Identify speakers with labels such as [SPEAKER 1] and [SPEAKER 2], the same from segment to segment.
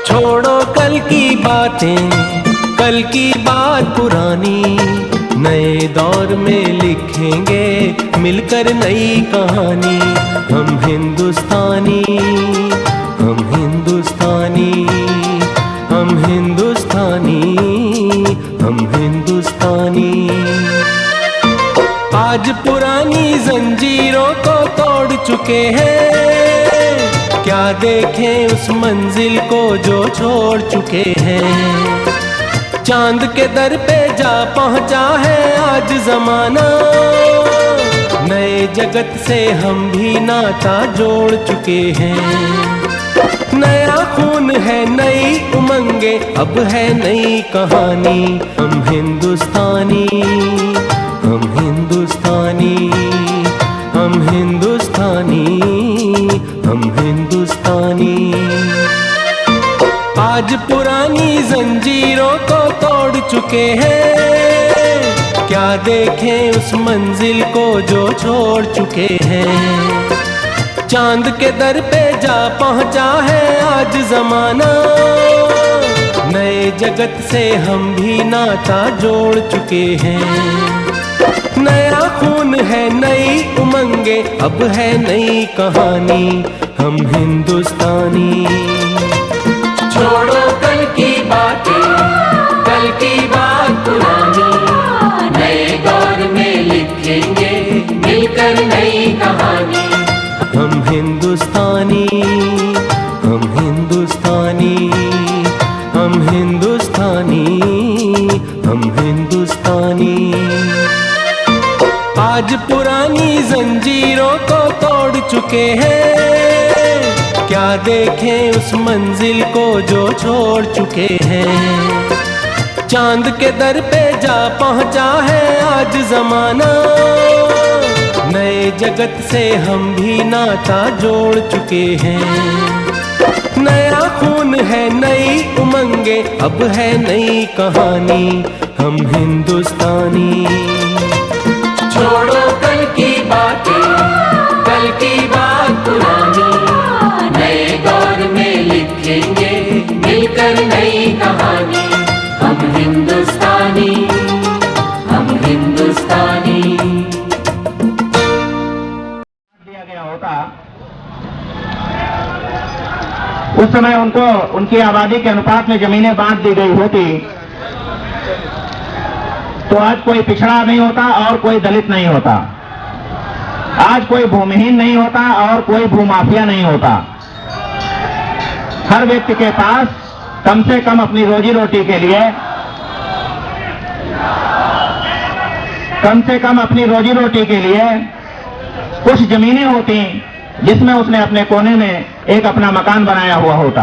[SPEAKER 1] छोड़ो कल की बातें, कल की बात पुरानी, नए दौर में लिखेंगे मिलकर नई कहानी। हम हिंदुस्तानी, हम हिंदुस्तानी, हम हिंदुस्तानी, हम हिंदुस्तानी। आज पुरानी जंजीरों को तोड़ चुके हैं, क्या देखें उस मंजिल को जो छोड़ चुके हैं। चांद के दर पे जा पहुंचा है आज जमाना, नए जगत से हम भी नाता जोड़ चुके हैं। नया खून है, नई उमंगे, अब है नई कहानी। हम हिंदुस्तानी, हम हिंदुस्तानी, हम हिंदुस्तानी, हम हिंदुस्तानी। आज पुरानी जंजीरों को तोड़ चुके हैं, क्या देखें उस मंजिल को जो छोड़ चुके हैं। चांद के दर पे जा पहुंचा है आज जमाना, नए जगत से हम भी नाता जोड़ चुके हैं। नया खून है, नई उमंगे, अब है नई कहानी। हम हिंदुस्तानी। छोड़ो कल की बातें, कल की बात पुरानी, नए दौर में लिखेंगे मिलकर नई कहानी। हम हिंदुस्तानी, हम हिंदुस्तानी, हम हिंदुस्तानी, हम हिंदुस्तानी। आज पुरानी जंजीरों को तोड़ चुके हैं, क्या देखें उस मंजिल को जो छोड़ चुके हैं। चांद के दर पे जा पहुंचा है आज जमाना, नए जगत से हम भी नाता जोड़ चुके हैं। नया खून है, नई उमंगे, अब है नई कहानी। हम हिंदुस्तानी। छोड़ो कल की बातें, कल की बात पुरानी, नए दौर में लिखेंगे मिलकर नई कहानी। हम हिंदुस्तानी, हम हिंदुस्तानी।
[SPEAKER 2] दिया गया होता उस समय उनको उनकी आबादी के अनुपात में जमीनें बांट दी गई होती, तो आज कोई पिछड़ा नहीं होता और कोई दलित नहीं होता। आज कोई भूमिहीन नहीं होता और कोई भूमाफिया नहीं होता। हर व्यक्ति के पास कम से कम अपनी रोजी रोटी के लिए, कम से कम अपनी रोजी रोटी के लिए कुछ जमीनें होती जिसमें उसने अपने कोने में एक अपना मकान बनाया हुआ होता।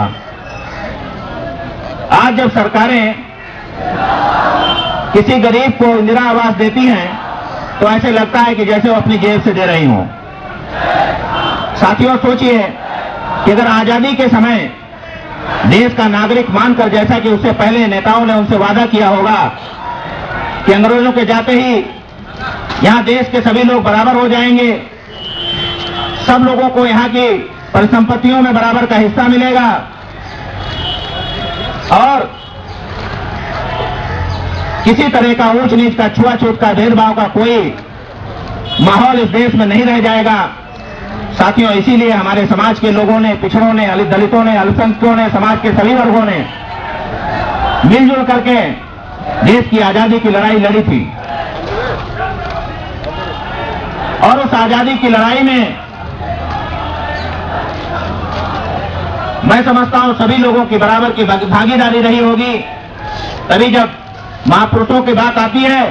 [SPEAKER 2] आज जब सरकारें किसी गरीब को इंदिरा आवास देती हैं तो ऐसे लगता है कि जैसे वो अपनी जेब से दे रही हो। साथियों, सोचिए कि अगर आजादी के समय देश का नागरिक मानकर, जैसा कि उससे पहले नेताओं ने उनसे वादा किया होगा कि अंग्रेजों के जाते ही यहां देश के सभी लोग बराबर हो जाएंगे, सब लोगों को यहां की परिसंपत्तियों में बराबर का हिस्सा मिलेगा और किसी तरह का ऊंच नीच का, छुआछूत का, भेदभाव का कोई माहौल इस देश में नहीं रह जाएगा। साथियों, इसीलिए हमारे समाज के लोगों ने, पिछड़ों ने, दलितों ने, अल्पसंख्यकों ने, समाज के सभी वर्गों ने मिलजुल करके देश की आजादी की लड़ाई लड़ी थी। और उस आजादी की लड़ाई में मैं समझता हूं सभी लोगों की बराबर की भागीदारी रही होगी। तभी जब महापुरुषों की बात आती है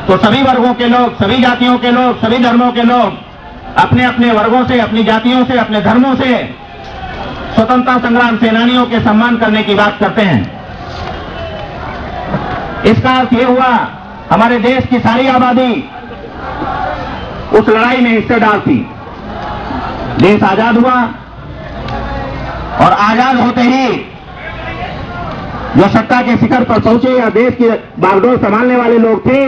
[SPEAKER 2] तो सभी वर्गों के लोग, सभी जातियों के लोग, सभी धर्मों के लोग अपने अपने वर्गों से, अपनी जातियों से, अपने धर्मों से स्वतंत्रता संग्राम सेनानियों के सम्मान करने की बात करते हैं। इसका अर्थ यह हुआ हमारे देश की सारी आबादी उस लड़ाई में हिस्सेदार थी। देश आजाद हुआ और आजाद होते ही जो सत्ता के शिखर पर पहुंचे या देश की बागडोर संभालने वाले लोग थे,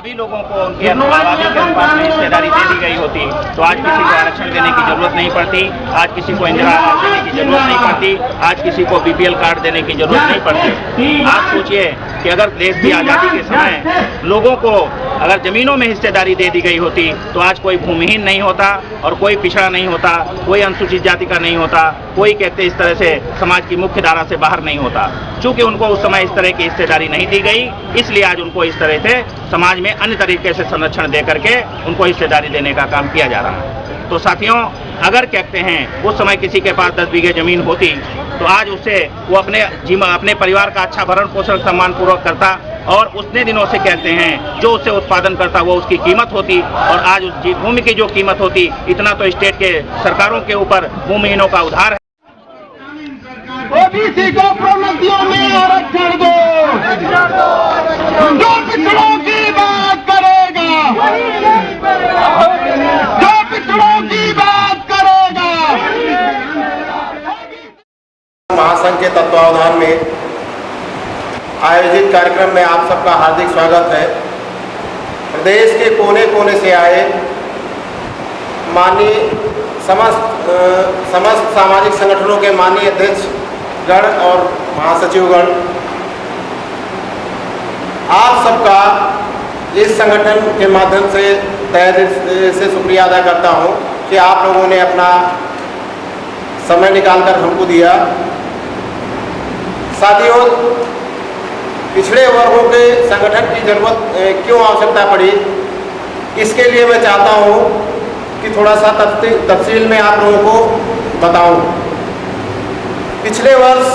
[SPEAKER 2] सभी लोगों को उनकी आबादी के अनुपात में हिस्सेदारी दे दी गई होती तो आज किसी को आरक्षण देने की जरूरत नहीं पड़ती, आज किसी को इंदिरा आवास देने की जरूरत नहीं पड़ती, आज किसी को बीपीएल कार्ड देने की जरूरत नहीं पड़ती। आप सोचिए कि अगर देश की आज़ादी के समय लोगों को अगर जमीनों में हिस्सेदारी दे दी गई होती तो आज कोई भूमिहीन नहीं होता और कोई पिछड़ा नहीं होता, कोई अनुसूचित जाति का नहीं होता, कोई कहते इस तरह से समाज की मुख्य धारा से बाहर नहीं होता। चूंकि उनको उस समय इस तरह की हिस्सेदारी नहीं दी गई, इसलिए आज उनको इस तरह से समाज में अन्य तरीके से संरक्षण दे करके उनको हिस्सेदारी देने का काम किया जा रहा है। तो साथियों, अगर कहते हैं उस समय किसी के पास 10 बीघे जमीन होती तो आज उससे वो अपने परिवार का अच्छा भरण पोषण सम्मान पूर्वक करता और उतने दिनों से कहते हैं जो उससे उत्पादन करता वो उसकी कीमत होती और आज उस भूमि की जो कीमत होती, इतना तो स्टेट के सरकारों के ऊपर भूमिहीनों का उधार है।
[SPEAKER 3] ओबीसी को प्रोन्नतियों में आरक्षण दो, जो पिछड़ों की बात करेगा, जो पिछड़ों की बात करेगा।
[SPEAKER 4] महासंघ के तत्वावधान में आयोजित कार्यक्रम में आप सबका हार्दिक स्वागत है। प्रदेश के कोने कोने से आए माननीय समस्त सामाजिक संगठनों के माननीय अध्यक्ष गण और महासचिवगण, आप सबका इस संगठन के माध्यम से तहे दिल से शुक्रिया अदा करता हूं कि आप लोगों ने अपना समय निकालकर हमको दिया। साथियों, पिछड़े वर्गों के संगठन की जरूरत क्यों आवश्यकता पड़ी, इसके लिए मैं चाहता हूं कि थोड़ा सा तफसील में आप लोगों को बताऊं। पिछले वर्ष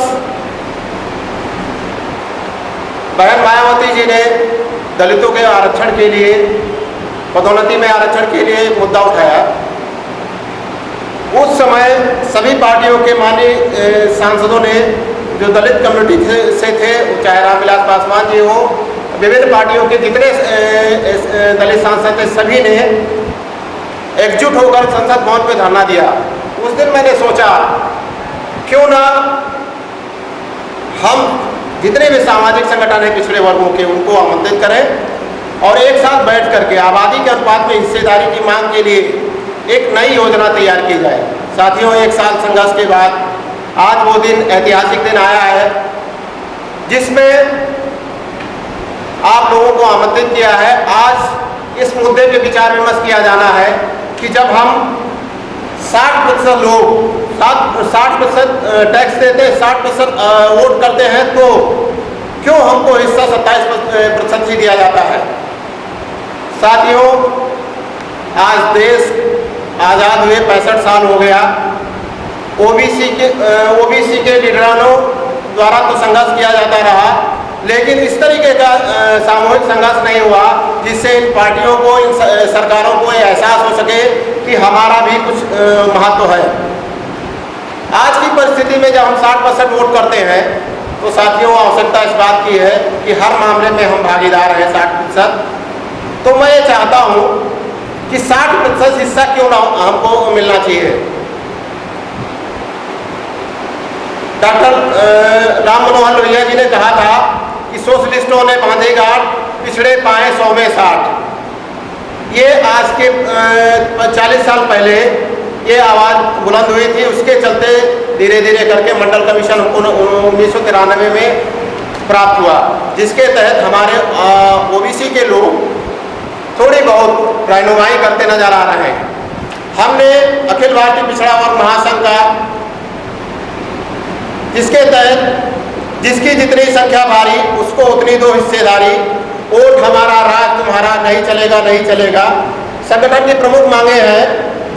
[SPEAKER 4] बहन मायावती जी ने दलितों के आरक्षण के लिए, पदोन्नति में आरक्षण के लिए एक मुद्दा उठाया। उस समय सभी पार्टियों के माननीय सांसदों ने, जो दलित कम्युनिटी से थे, चाहे रामविलास पासवान जी हो, विभिन्न पार्टियों के जितने दलित सांसद थे, सभी ने एकजुट होकर संसद भवन पर धरना दिया। उस दिन मैंने सोचा क्यों ना हम जितने भी सामाजिक संगठन हैं पिछड़े वर्गों के, उनको आमंत्रित करें और एक साथ बैठ करके आबादी के अनुपात में हिस्सेदारी की मांग के लिए एक नई योजना तैयार की जाए। साथियों, 1 साल संघर्ष के बाद आज वो दिन, ऐतिहासिक दिन आया है जिसमें आप लोगों को आमंत्रित किया है। आज इस मुद्दे पे विचार विमर्श किया जाना है कि जब हम 60% लोग 60% टैक्स देते हैं, 60% वोट करते हैं, तो क्यों हमको हिस्सा 27% ही दिया जाता है। साथियों, आज देश आज़ाद हुए 65 साल हो गया। ओबीसी के लीडरानों द्वारा तो संघर्ष किया जाता रहा, लेकिन इस तरीके का सामूहिक संघर्ष नहीं हुआ जिससे इन पार्टियों को, इन सरकारों को ये एहसास हो सके कि हमारा भी कुछ महत्व है। आज की परिस्थिति में जब हम 60% वोट करते हैं तो साथियों, आवश्यकता इस बात की है कि हर मामले में हम भागीदार हैं 60%। तो मैं ये चाहता हूँ कि 60% हिस्सा क्यों ना हमको मिलना चाहिए। डॉक्टर राम मनोहर लोहिया जी ने कहा था कि सोशलिस्टों ने बांधे गांठ, पिछड़े पाए 100 में 60। ये आज के 40 साल पहले ये आवाज़ बुलंद हुई थी। उसके चलते धीरे धीरे करके मंडल कमीशन 1993 में प्राप्त हुआ, जिसके तहत हमारे ओबीसी के लोग थोड़ी बहुत रहनुमाई करते नजर आ रहे हैं। हमने अखिल भारतीय पिछड़ा वर्ग महासंघ का, जिसके तहत जिसकी जितनी संख्या भारी उसको उतनी दो हिस्सेदारी, वोट हमारा राज तुम्हारा, नहीं चलेगा नहीं चलेगा। संगठन की प्रमुख मांगे हैं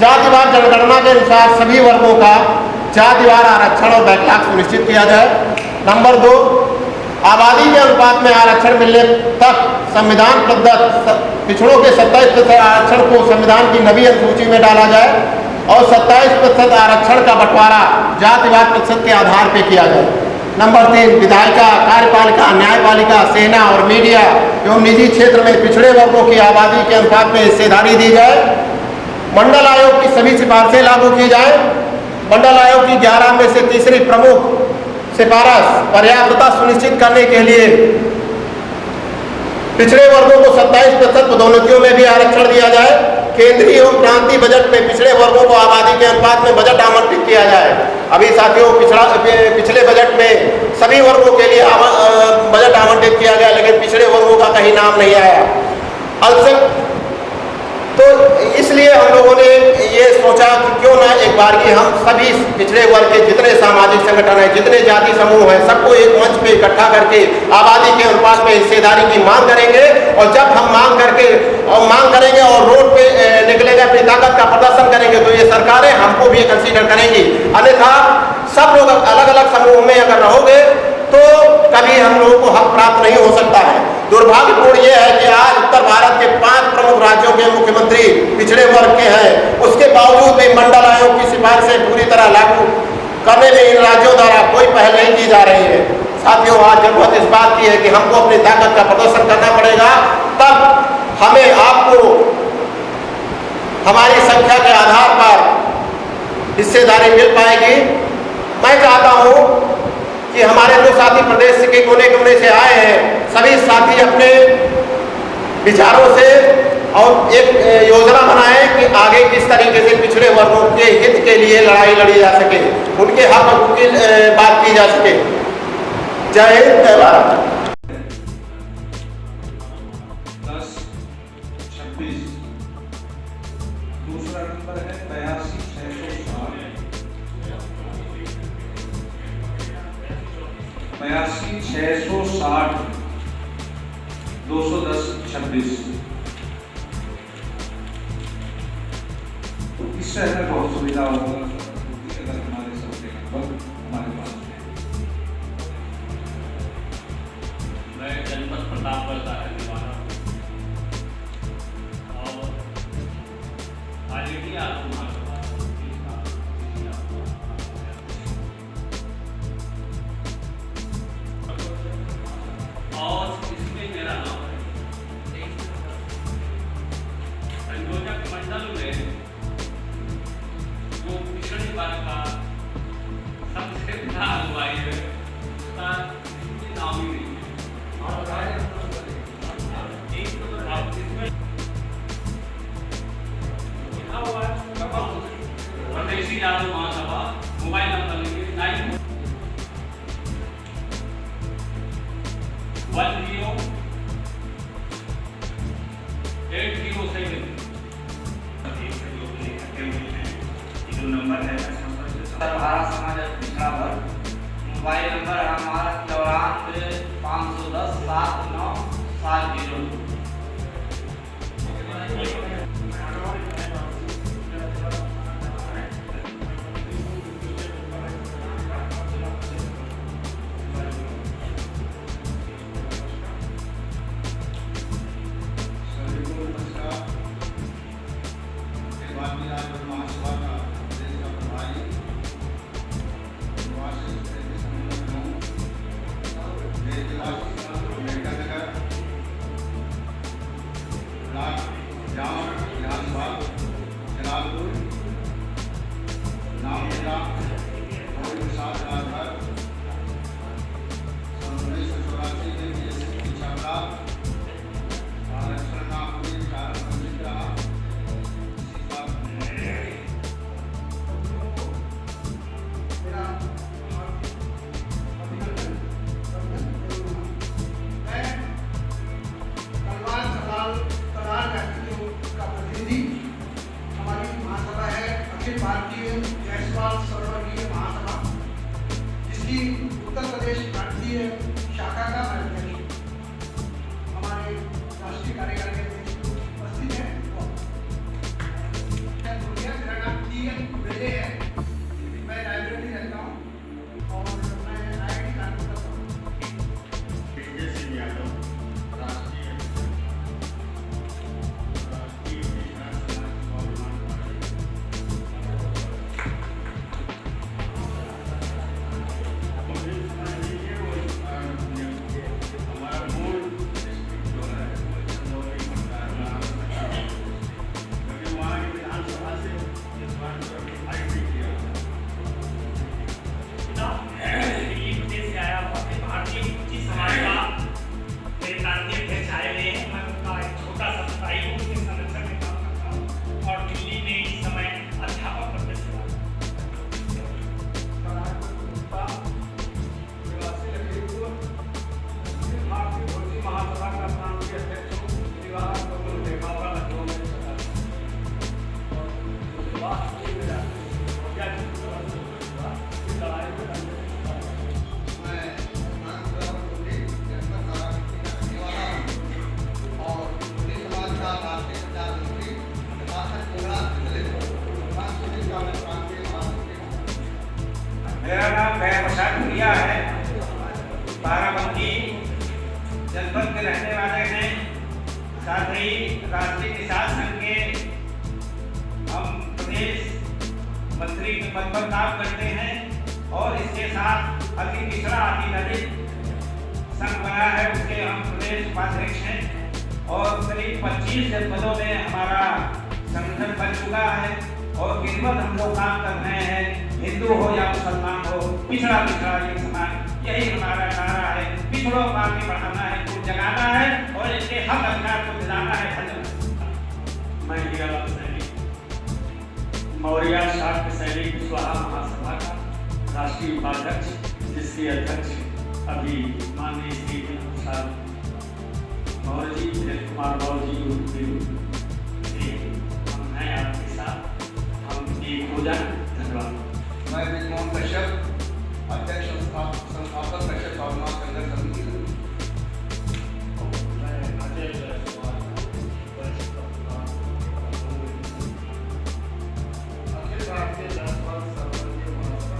[SPEAKER 4] जातिवार जनगणना के अनुसार सभी वर्गों का जातिवार आरक्षण और बैकलॉग सुनिश्चित किया जाए। नंबर 2, आबादी के अनुपात में आरक्षण मिलने तक संविधान प्रदत्त पिछड़ों के 27% आरक्षण को संविधान की नवी अनुसूची में डाला जाए और 27% आरक्षण का बंटवारा जातिवार प्रतिशत के आधार पर किया जाए। नंबर 3, विधायिका, कार्यपालिका, न्यायपालिका, सेना और मीडिया एवं निजी क्षेत्र में पिछड़े वर्गों की आबादी के अनुपात में हिस्सेदारी दी जाए। मंडल आयोग की सभी सिफारिशें लागू की जाए। मंडल आयोग की 11 में से तीसरी प्रमुख सिफारिश पर्याप्तता सुनिश्चित करने के लिए पिछड़े वर्गों को 27% पदोन्नतियों में भी आरक्षण दिया जाए। केंद्रीय एवं प्रांतीय बजट में पिछड़े वर्गों को आबादी के अनुपात में बजट आवंटित किया जाए। अभी साथियों पिछले बजट में सभी वर्गों के लिए बजट आवंटित किया गया, लेकिन पिछड़े वर्गों का कहीं नाम नहीं आया। तो इसलिए हम लोगों ने ये सोचा कि क्यों ना एक बार की हम सभी पिछड़े वर्ग के जितने सामाजिक संगठन हैं, जितने जाति समूह हैं, सबको एक मंच पे इकट्ठा करके आबादी के अनुपात में हिस्सेदारी की मांग करेंगे। और जब हम मांग करेंगे और रोड पे निकलेंगे, अपनी ताकत का प्रदर्शन करेंगे, तो ये सरकारें हमको भी कंसीडर करेंगी। अन्यथा सब लोग अलग अलग समूह में अगर रहोगे तो कभी हम लोगों को हक प्राप्त नहीं हो सकता है। दुर्भाग्यपूर्ण यह है कि आज उत्तर भारत के 5 प्रमुख राज्यों के मुख्यमंत्री पिछड़े वर्ग के हैं, उसके बावजूद भी मंडल आयोग की सिफारिशें पूरी तरह लागू करने में इन राज्यों द्वारा कोई पहल नहीं की जा रही है। साथियों, आज जरूरत इस बात की है कि हमको अपनी ताकत का प्रदर्शन करना पड़ेगा, तब हमें आपको हमारी संख्या के आधार पर हिस्सेदारी मिल पाएगी। मैं चाहता हूँ कि हमारे जो साथी प्रदेश के कोने कोने से आए हैं, सभी साथी अपने विचारों से और एक योजना बनाएं कि आगे किस तरीके से पिछड़े वर्गों के हित के लिए लड़ाई लड़ी जा सके, उनके हक की बात की जा सके। जय हिंद, जय भारत।
[SPEAKER 5] 10-26 दूसरा नंबर है 82-660 210-26। इससे हमें बहुत सुविधा होगा अगर हमारे सबके नंबर हमारे पास है।
[SPEAKER 6] मैं जनपद प्रतापगढ़ का रहने वाला हूँ और आईआईटी आलम और इसमें मेरा नाम है। संयोजक मंडल में जो पिछड़े वर्ग का सबसे बड़ा अनुयायी है, उसका नाम ही नहीं है। लिखा हुआ है प्रदेशी यादव महासभा, मोबाइल नंबर लिखिए 9 10-807। जो नंबर है
[SPEAKER 7] भारत समाज पिछड़ा वर्ग, मोबाइल नंबर हमारा 94 510 7970।
[SPEAKER 3] भारतीय जयसवाल सर्ववर्गीय महासभा, जिसकी उत्तर प्रदेश प्रांतीय शाखा का अध्यक्ष हमारे राष्ट्रीय कार्यकाल के अध्यक्ष उपस्थित है। मेरा नाम TN बेले है, मैं लाइब्रेरी रहता हूँ और मैं IIT कानपुर का
[SPEAKER 7] नया पोशाक किया है। बाराबंकी जनपद के रहने वाले हैं, साथ ही राष्ट्रीय किसान संघ के हम प्रदेश मंत्री के पद पर काम करते हैं और इसके साथ अति पिछड़ा अति दलित संघ बना है, उसके हम प्रदेश उपाध्यक्ष हैं और करीब 25 जनपदों में हमारा संगठन बन चुका है और किस्मत हम लोग काम कर रहे हैं, हिंदू हो या मुसलमान हो, पिछड़ा पिछड़ा एक समान, यही हमारा नारा है। पिछड़ों को आगे बढ़ाना है, को जगाना है और इनके हक अधिकार को दिलाना है।
[SPEAKER 6] मैं हीरालाल सैनिक, मौर्य शाक्त सैनिक कुशवाहा महासभा का राष्ट्रीय उपाध्यक्ष, जिसके अध्यक्ष अभी माननीय श्री प्रसाद मौर्य जी, विजय कुमार मौर्य जी, हम हैं आपके साथ, हम एक हो जाए। धन्यवाद।
[SPEAKER 3] मैं विजयमोहन कश्यप, अध्यक्ष संस्थापक कश्यप स्वाभिमान संघर्ष समिति। अखिल भारतीय जातपात सर्वदलीय महासभा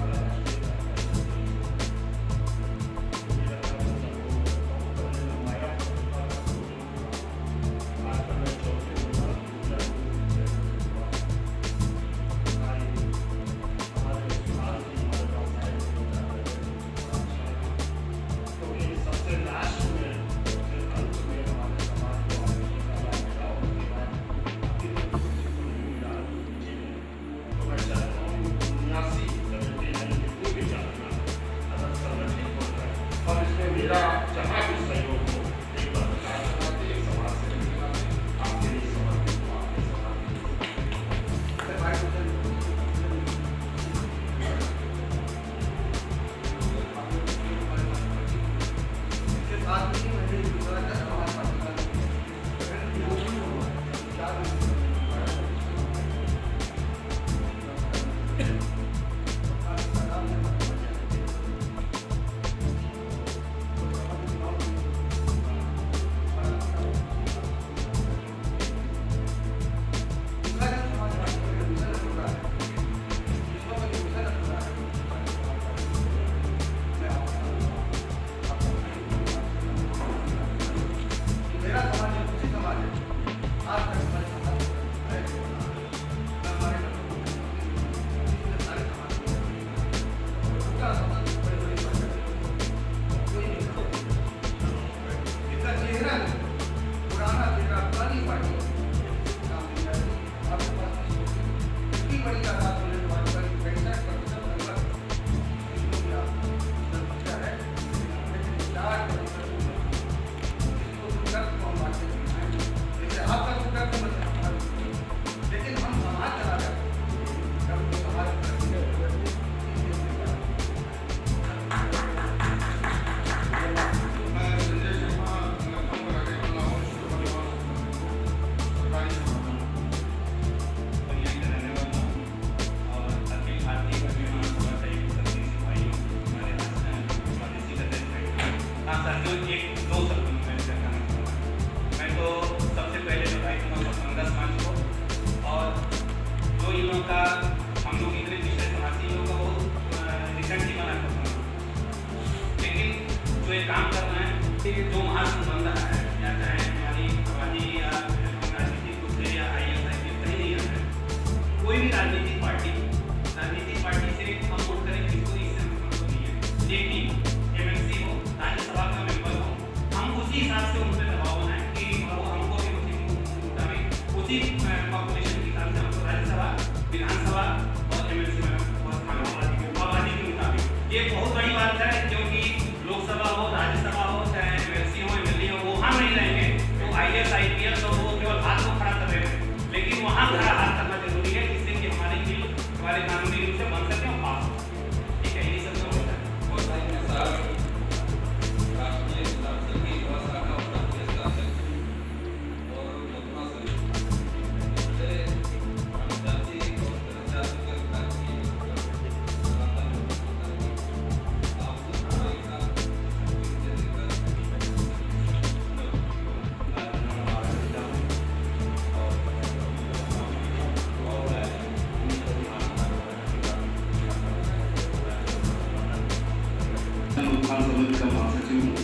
[SPEAKER 5] उत्थान समिति का महासचिव हूँ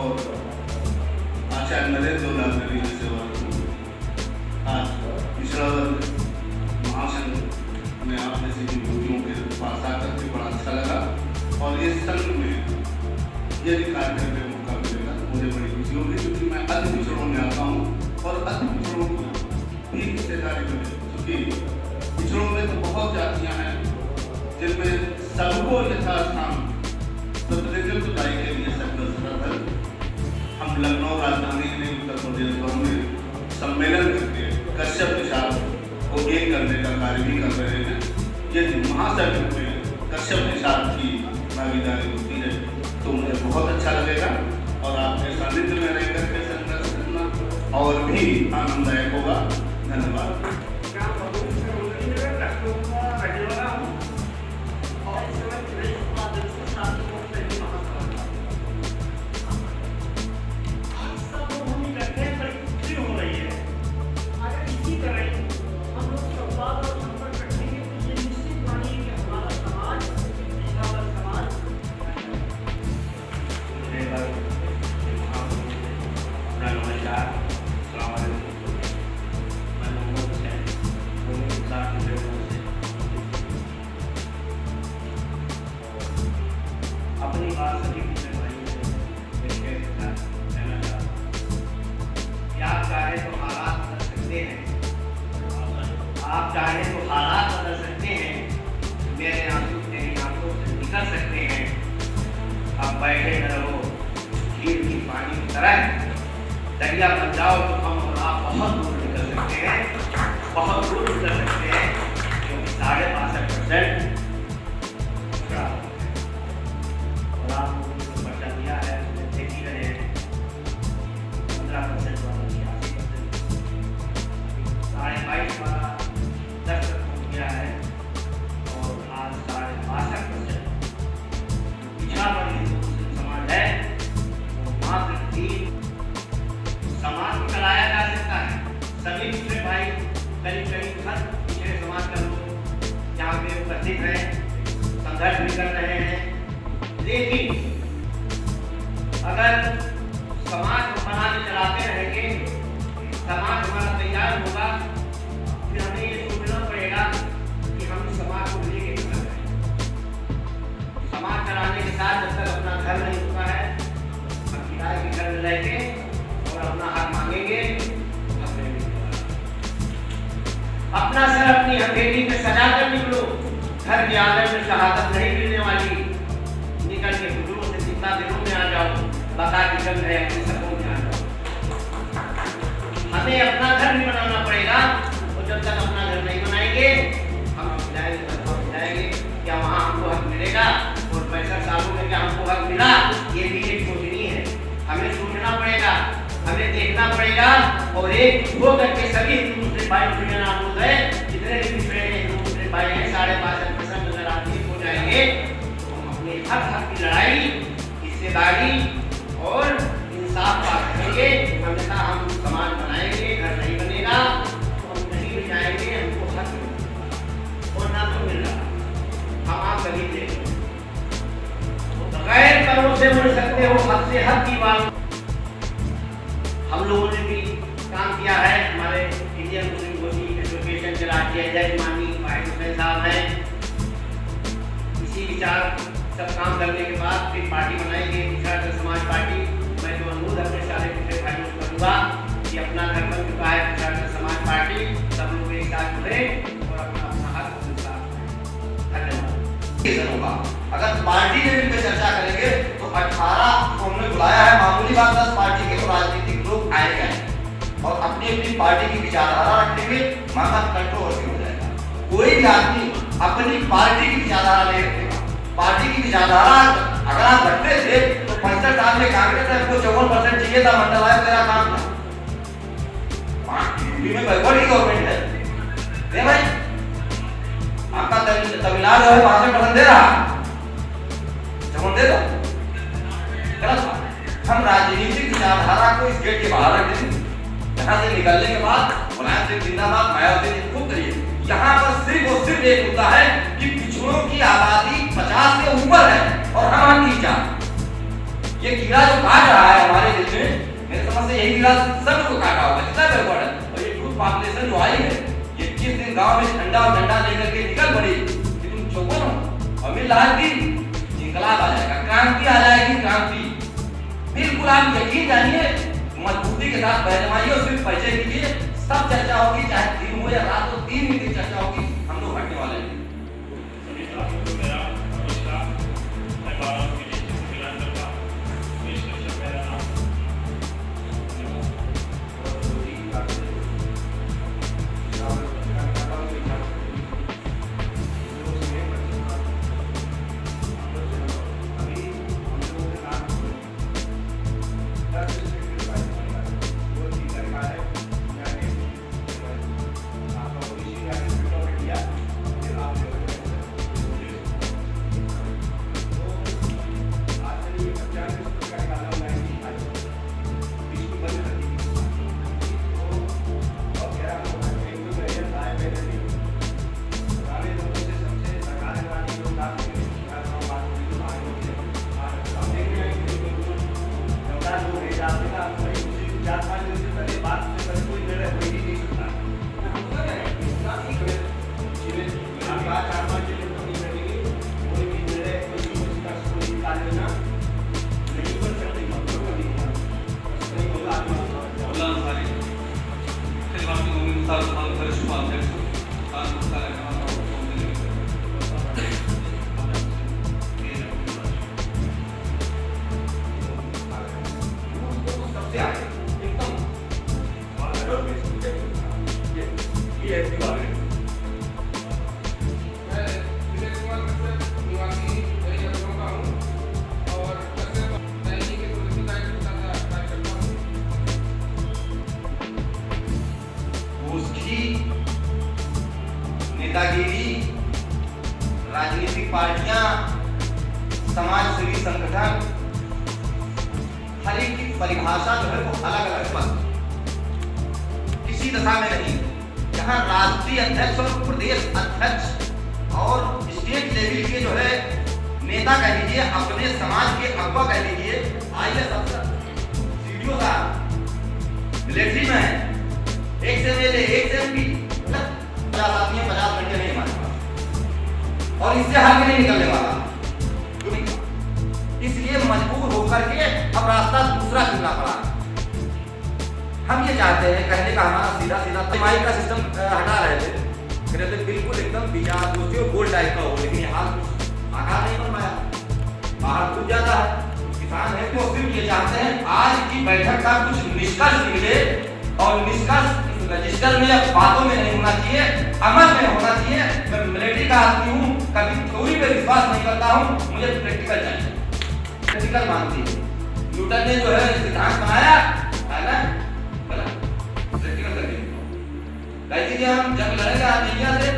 [SPEAKER 5] और आचार्य नरेंद्र लाइब्रेरी में सेवारत हूँ। आज पिछड़ा वर्ग महासंघ में आप जैसे विभूतियों के पास आकर के बड़ा अच्छा लगा और ये संघ में यदि कार्य करने का मौका मिलेगा मुझे बड़ी खुशी होगी, क्योंकि मैं अति पिछड़ों में आता हूँ और अति पिछड़ों को भी हिस्सेदारी मिले, क्योंकि पिछड़ों में तो बहुत जातियाँ हैं जिनमें सबको यथास्थान प्रतिनिधित्व के लिए सकल हम लखनऊ राजधानी में उत्तर प्रदेश भर में सम्मेलन करके कश्यप निषाद को एक करने का कार्य भी कर रहे हैं। यदि महासंघ में कश्यप निषाद की भागीदारी होती है तो मुझे बहुत अच्छा लगेगा और आपके सानिध्य में रह करके संघर्ष करना और भी आनंददायक होगा। धन्यवाद।
[SPEAKER 6] अपनी बात सभी आप चाहे तो हालात बदल सकते हैं, आप चाहे तो हालात बदल सकते हैं, मेरे आंसू तेरी आंखों से निकल सकते हैं। अब बैठे न रहो झील की पानी की तरह, दरिया बन जाओ तो हम और आप बहुत दूर निकल सकते हैं, बहुत दूर निकल सकते हैं, क्योंकि 65% और आप बचा दिया है देख ही रहे हैं 15% वाला 22.5 वाला 10 हो गया है और आज 62% पिछड़ा वर्ग हिंदू समाज है वो मात्र 3 समाज को चलाया जा सकता है। सभी पिछड़े भाई करीब हर पिछड़े समाज का लोग यहाँ पे उपस्थित हैं, संघर्ष भी कर रहे हैं, लेकिन अगर समाज को बना के चलाते रहेंगे, समाज हमारा तैयार होगा, फिर हमें ये सोचना पड़ेगा कि हम इस समाज को लेके चल रहे हैं। समाज चलाने के साथ जब तक अपना घर नहीं होता है, हम किराए के घर में रहेंगे और अपना हक मांगेंगे, अपना सर अपनी हथेली पे सजा कर निकलो, घर के आंगन में शहादत नहीं मिलने वाली, निकल के बुजुर्गों से चिंता दिनों में आ जाओ, बता निकल रहे अपने सपनों में आ जाओ। हमें अपना घर भी बनाना पड़ेगा और जब तक अपना घर नहीं बनाएंगे हम समझाएंगे क्या वहाँ हमको हक मिलेगा और 65 सालों में क्या हमको हक मिला, ये भी एक सोचनी है। हमें सोचना पड़ेगा, हमें देखना पड़ेगा और एक हो करके सभी हिंदू मुस्लिम भाई मुझे नाम है जितने भी पिछड़े हिंदू मुस्लिम भाई हैं 65% अगर आप एक हो जाएंगे तो हम अपने हक की लड़ाई, हिस्सेदारी और इंसाफ बात करेंगे। अन्यथा हम समाज बनाएंगे, घर नहीं बनेगा, हम कहीं भी जाएंगे हमको हक मिलेगा और ना तो मिल रहा हम आप कभी देखेंगे बगैर करों से मुड़ सकते हो, हक से हक की बात हम लोगों ने भी काम किया है। हमारे इंडियन मुस्लिम कौंसिल एसोसिएशन के राष्ट्रीय अध्यक्ष माननीय वाहिद हुसैन साहब हैं। इसी विचार सब काम करने के बाद फिर पार्टी बनाएंगे पिछड़ा समाज पार्टी। मैं तो अनुरोध अपने सारे पिछड़े भाइयों को करूँगा कि अपना घर बन चुका है पिछड़ा समाज पार्टी, सब लोग एक साथ जुड़े और अपना हक धन्यवाद।
[SPEAKER 8] अगर पार्टी लेवल पे चर्चा करेंगे तो 18 को हमने बुलाया है, मामूली बात 10 पार्टी के तो राजनीतिक लोग आएंगे और अपनी अपनी पार्टी की विचारधारा रखेंगे, मामला कंट्रोवर्सी हो जाएगा। कोई भी आदमी अपनी पार्टी की विचारधारा नहीं रखेगा। पार्टी की विचारधारा अगर आप रखते थे तो 65 साल में कांग्रेस को 54% चाहिए था, मंडल आयोग तेरा काम था। यूपी में बैकवर्ड की गवर्नमेंट है भाई, आपका तमिलनाडु है 65% दे रहा, जब दे दो गलत बात। हम राजनीतिक विचारधारा को इस गेट के बाहर रख देंगे, यहाँ से निकलने के बाद मुलायम सिंह जिंदाबाद, मायावती जी खूब करिए। यहाँ पर सिर्फ और सिर्फ एक मुद्दा है कि पिछड़ों की आबादी 50 से ऊपर है और हम नीचा। ये कीड़ा जो काट रहा है हमारे दिल में, मेरे समझ से यही कीड़ा सब को काटा होगा जितना बैकवर्ड है। और ये यूथ पॉपुलेशन जो आई है, ये 21 दिन गांव में ठंडा और डंडा लेकर के निकल पड़ी कि तुम चौपन हो, और मिल रहा दिन इंकलाब आ जाएगा, क्रांति आ जाएगी, क्रांति। बिल्कुल आप यकीन जानिए, मजबूती के साथ पहलवाइए और सिर्फ परिचय कीजिए, सब चर्चा होगी, चाहे दिन हो या रात हो, 3 मिनट की चर्चा होगी, हम लोग हटने वाले हैं। नेतागिरी, राजनीतिक पार्टियां, समाजसेवी संगठन, हर एक की परिभाषा जो है वो अलग अलग पद किसी दशा में नहीं। यहाँ राष्ट्रीय अध्यक्ष और प्रदेश अध्यक्ष और स्टेट लेवल के जो है नेता कह लीजिए, अपने समाज के अगवा कह लीजिए, IAS अफसर, CDO साहब, मिलिट्री में है, एक से MLA, एक से MP, 50 आदमी 50 घंटे नहीं हमारे पास, और इससे आगे नहीं निकलने वाला। इसलिए मजबूर होकर के अब रास्ता दूसरा चुनना पड़ा। हम ये चाहते हैं, कहने का हमारा सीधा सीधा माइक का सिस्टम हटा रहे थे, कहते थे बिल्कुल एकदम बिना दोस्ती और गोल टाइप का हो, लेकिन यहाँ आकार नहीं बन पाया, बाहर कूद जाता है। किसान है तो सिर्फ ये चाहते हैं आज की बैठक का कुछ निष्कर्ष निकले, और निष्कर्ष रजिस्टर में या बातों में नहीं होना चाहिए, अमल में होना चाहिए। मैं मिलिट्री का आदमी हूँ, कभी थ्योरी पे विश्वास नहीं करता हूँ, मुझे प्रैक्टिकल चाहिए, प्रैक्टिकल मानती है। न्यूटन ने जो है सिद्धांत बनाया है ना, प्रैक्टिकल करके कहती थी हम जब लड़ेंगे आर्मीनिया से,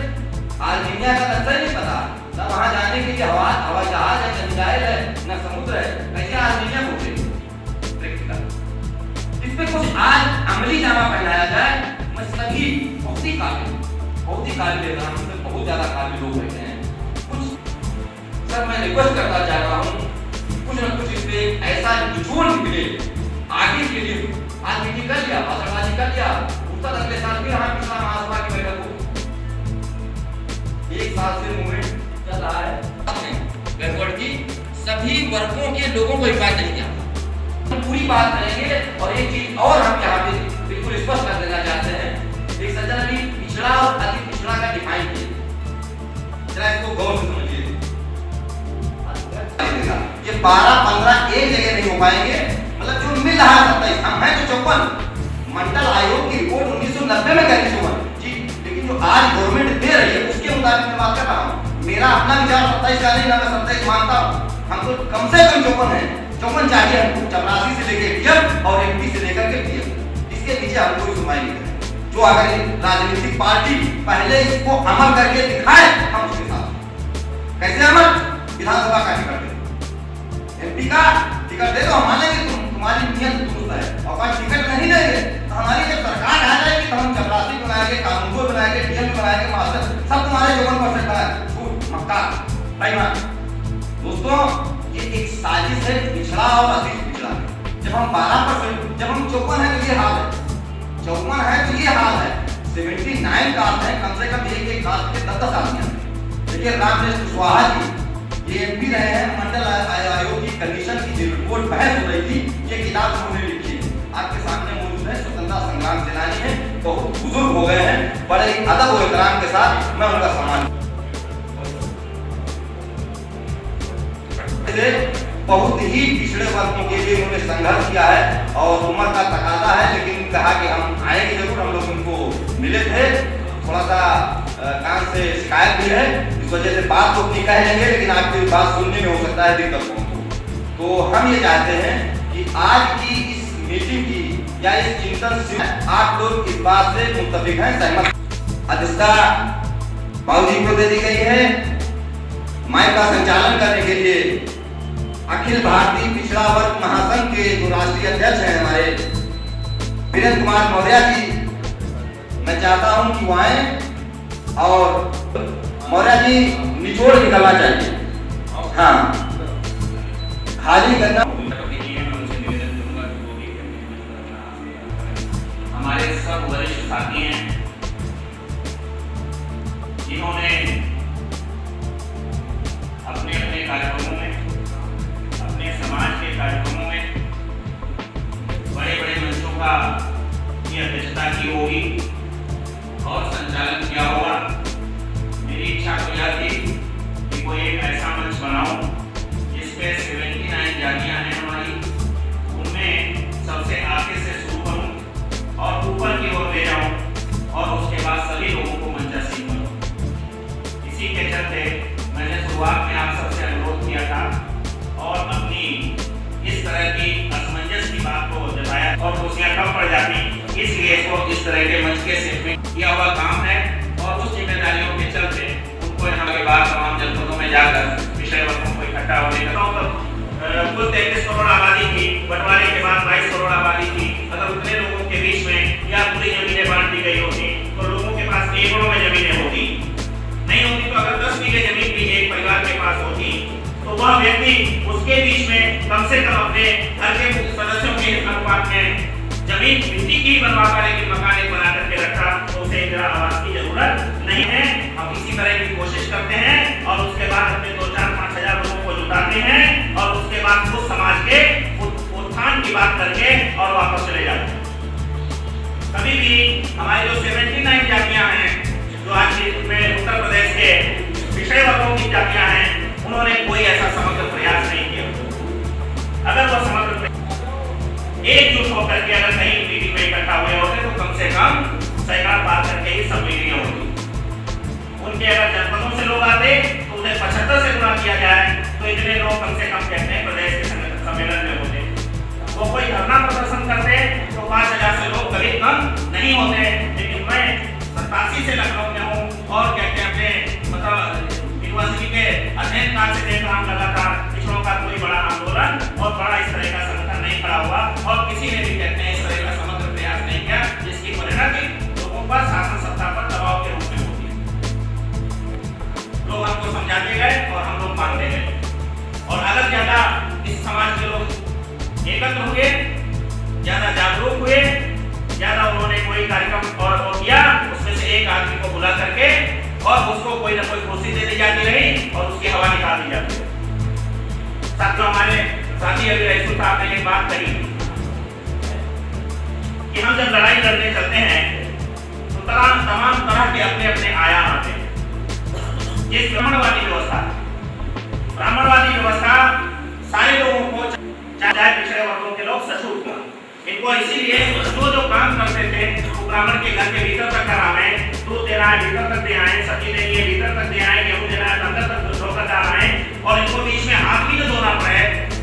[SPEAKER 8] आर्मीनिया का रास्ता नहीं पता, न वहां जाने के लिए हवाई जहाज है, न मिसाइल है, न समुद्र है, कैसे आर्मीनिया पहुंचे? प्रैक्टिकल। इस पे कुछ आज अमली नामा पहनाया जाए, मैं सभी बहुत ही काबिल लेता हूँ, बहुत ज्यादा काबिल लोग बैठे हैं। कुछ सर मैं रिक्वेस्ट करना चाह रहा हूँ, कुछ न कुछ इस पे ऐसा निचोड़ निकले आगे के लिए। आज मीटिंग कर लिया, भाषणबाजी कर लिया, उत्तर अगले साल भी यहाँ पिछला महासभा की बैठक हो, 1 साल से मूवमेंट चल रहा है, बैकवर्ड की सभी वर्गों के लोगों को इन्वाइट नहीं किया। पूरी बात करेंगे, और एक चीज और हम यहाँ पे बिल्कुल स्पष्ट कर देना चाहते हैं, एक सज्जन अभी पिछड़ा और अति पिछड़ा का डिफाइन किया, जरा इसको गौर से समझिए। ये 12-15 एक जगह नहीं हो पाएंगे, मतलब जो मिल रहा है 27, हम हैं तो 54। मंडल आयोग की रिपोर्ट 1990 में करी जी, लेकिन जो आज गवर्नमेंट दे रही है उसके मुताबिक मैं बात कर रहा हूँ। मेरा अपना विचार 27 का नहीं, ना मैं 27 मानता हूँ, हमको कम से कम 54 है, 54 चाहिए हमको, 84 से लेकर DM और MP से लेकर के PM, इसके नीचे हमको कोई सुनवाई नहीं है। जो अगर राजनीतिक पार्टी पहले इसको अमल करके दिखाए, हम उसके साथ। कैसे अमल? विधानसभा का टिकट दे, MP का टिकट दे दो, हम मानेंगे तुम्हारी नियत दुरुस्त है, और अगर टिकट नहीं देंगे तो हमारी जब सरकार आ जाएगी तो हम 84 बनाएंगे, कानून को बनाएंगे, DM बनाएंगे, मास्टर सब तुम्हारे 54% बनाएंगे। मक्का भाई दोस्तों, ये एक साजिश है पिछड़ा और अधिक पिछड़ा। जब हम 12%, जब हम 54 है तो ये हाल है, 54 है तो ये हाल है, 79 कास्ट है, कम से कम एक कास्ट के 10 आदमी हैं। देखिए रामनेश कुशवाहा जी ये एमपी रहे हैं, मंडल आयोग की कमीशन की रिपोर्ट बहस हो रही थी, ये किताब उन्होंने लिखी है, आपके सामने मौजूद है। स्वतंत्रता संग्राम सेनानी है, बहुत बुजुर्ग हो गए हैं, बड़े अदब और एहतराम के साथ मैं उनका सम्मान। बहुत ही पिछड़े वर्गों के लिए उन्होंने संघर्ष किया है और उम्र का तकाजा है, लेकिन कहा कि हम आएंगे जरूर। हम लोग उनको मिले थे, थोड़ा सा कान से शिकायत भी है, इस वजह से बात तो नहीं कह लेंगे, लेकिन आपकी बात सुनने में हो सकता है दिक्कत हो। तो हम ये चाहते हैं कि आज की इस मीटिंग की या इस चिंतन से आप लोग इस बात से मुत्तफिक हैं, सहमत। अध्यक्षता बाबू जी को दे दी गई है। माइक का संचालन करने के लिए अखिल भारतीय पिछड़ा वर्ग महासंघ के जो राष्ट्रीय अध्यक्ष हैं हमारे वीरेंद्र कुमार मौर्य जी, मैं चाहता हूं कि वो आए और मौर्य जी निचोड़ निकलना चाहिए। हाँ, खाली करना।
[SPEAKER 7] हमारे सब वरिष्ठ साथी हैं जिन्होंने अपने अपने कार्यक्रमों में, अपने समाज के कार्यक्रमों में बड़े बड़े मंचों का की अध्यक्षता की होगी और संचालन किया होगा। मेरी इच्छा तो यह थी कि कोई एक ऐसा मंच बनाऊं जिसपे 79 जातियां हैं हमारी, उनमें सबसे आगे से शुरू करूं और ऊपर की ओर ले जाऊं और उसके बाद सभी लोगों को मंचासीन करूं। इसी के चलते मैंने शुरुआत में आप सबसे अनुरोध किया था और अपनी इस तरह की असमंजस की बात को जताया और खुशियां कम पड़ जाती, इसलिए इसको इस तरह के मंच के सिर में किया हुआ काम है और उस जिम्मेदारियों के चलते उनको यहाँ के बाद तमाम जनपदों में जाकर पिछड़े वर्गों को इकट्ठा होने का कुल 33 करोड़ आबादी थी, बंटवारे के बाद 22 करोड़ आबादी थी। अगर उतने लोगों के बीच में या पूरी जमीनें बांट दी गई होती तो लोगों के पास एकड़ों में जमीनें होती, नहीं होती तो अगर 10 बीघे जमीन भी एक परिवार के पास होती तो वह व्यक्ति उसके बीच में कम से कम अपने घर के सदस्यों के अनुपात में जमीन मिट्टी की बनवाता, लेकिन मकान एक बना करके रखा तो उसे इंदिरा आवास की जरूरत नहीं है। हम इसी तरह की कोशिश करते हैं और उसके बाद अपने 2-4-5 हजार लोगों को जुटाते हैं और उसके बाद उस समाज के उत्थान की बात करके और वापस चले जाते हैं। कभी भी हमारी जो 79 जातियां हैं जो आज में उत्तर प्रदेश के पिछड़े वर्गों की जातियां हैं, उन्होंने कोई ऐसा समग्र प्रयास नहीं किया। अगर वह समग्र एकजुट होकर के अगर कहीं मीटिंग में इकट्ठा हुए होते तो कम से कम सैकड़ा पार करके ही सब मीटिंगें होती। उनके अगर जनपदों से लोग आते तो उन्हें 75 से गुणा किया जाए तो इतने लोग कम से कम कहते हैं प्रदेश के सम्मेलन में होते। वो कोई धरना प्रदर्शन करते तो 5000 से लोग कभी कम नहीं होते। लेकिन मैं 87 से लखनऊ में हूँ और कहते हैं अपने मतलब यूनिवर्सिटी के अध्ययन काल से देख रहा हूँ लगातार पिछड़ों का कोई बड़ा आंदोलन और बड़ा इस तरह का संगठन नहीं खड़ा हुआ और किसी ने भी कहते हैं इस तरह का समग्र प्रयास नहीं किया, जिसकी परिणति लोगों पर शासन सत्ता पर दबाव के रूप में होती है। लोग हमको समझाते गए और हम लोग मानते गए और अगर ज्यादा इस समाज के लोग एकत्र हुए, ज्यादा जागरूक हुए, ज्यादा उन्होंने कोई कार्यक्रम और किया, उसमें से एक आदमी को बुला करके और उसको कोई ना कोई कुर्सी दे दी जाती रही और उसकी हवा निकाल दी जाती है। साथियों, हमारे साथी अभी रईसुल साहब ने एक बात कही कि हम जब लड़ाई लड़ने चलते हैं तो तमाम तरह के अपने अपने आयाम आते हैं। ये ब्राह्मणवादी व्यवस्था सारे लोगों को, चाहे पिछड़े वर्गों के लोग सचूक हों, इनको इसीलिए जो काम करते थे वो ब्राह्मण के घर के भीतर तक करावे, दूध देना है भीतर तक दे आए, सब्जी देनी है भीतर तक दे आए, गेहूं देना है अंदर तक धोकर डालना है और इनको बीच में हाथ भी न धोना पड़े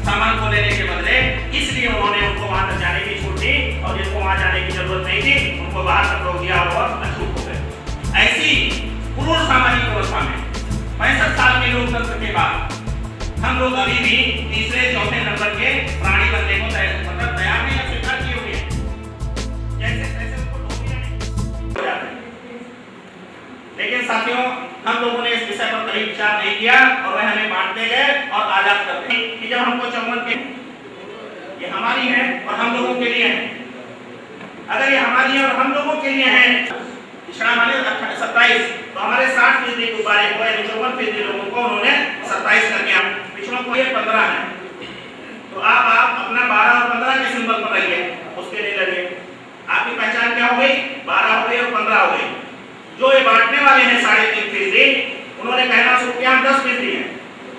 [SPEAKER 7] सामान को लेने के बदले, इसलिए उन्होंने उनको वहां तक जाने की छूट दी और जिनको वहां जाने की जरूरत नहीं थी उनको बाहर तक रोक दिया और अछूत हो गए। ऐसी पूर्ण सामाजिक व्यवस्था में 65 साल के लोकतंत्र के बाद हम लोग अभी भी तीसरे-चौथे नंबर के प्राणी बनने को तैयार नहीं, स्वीकार किए हुए हैं। जैसे तैसे उनको हो जाते हैं। लेकिन साथियों, हम लोगों ने इस विषय पर कभी विचार नहीं किया और वह हमें बांटते गए और आजाद करते हैं कि जब हमको 54 के ये हमारी है और हम लोगों के लिए है। अगर ये हमारी है और हम लोगों के लिए है, पिछड़ा माने 27, तो हमारे 60% गुब्बारे को 54% लोगों को उन्होंने 27 कर दिया, पिछड़ों को ये 15 है। तो आप अपना 12 और 15 के सिंबल पर रहिए, उसके लिए लड़िए। आपकी पहचान क्या हो गई? 12 हो गई और 15 हो गई। जो ये बांटने वाले हैं 3.5%, उन्होंने कहना शुरू किया हम 10% हैं,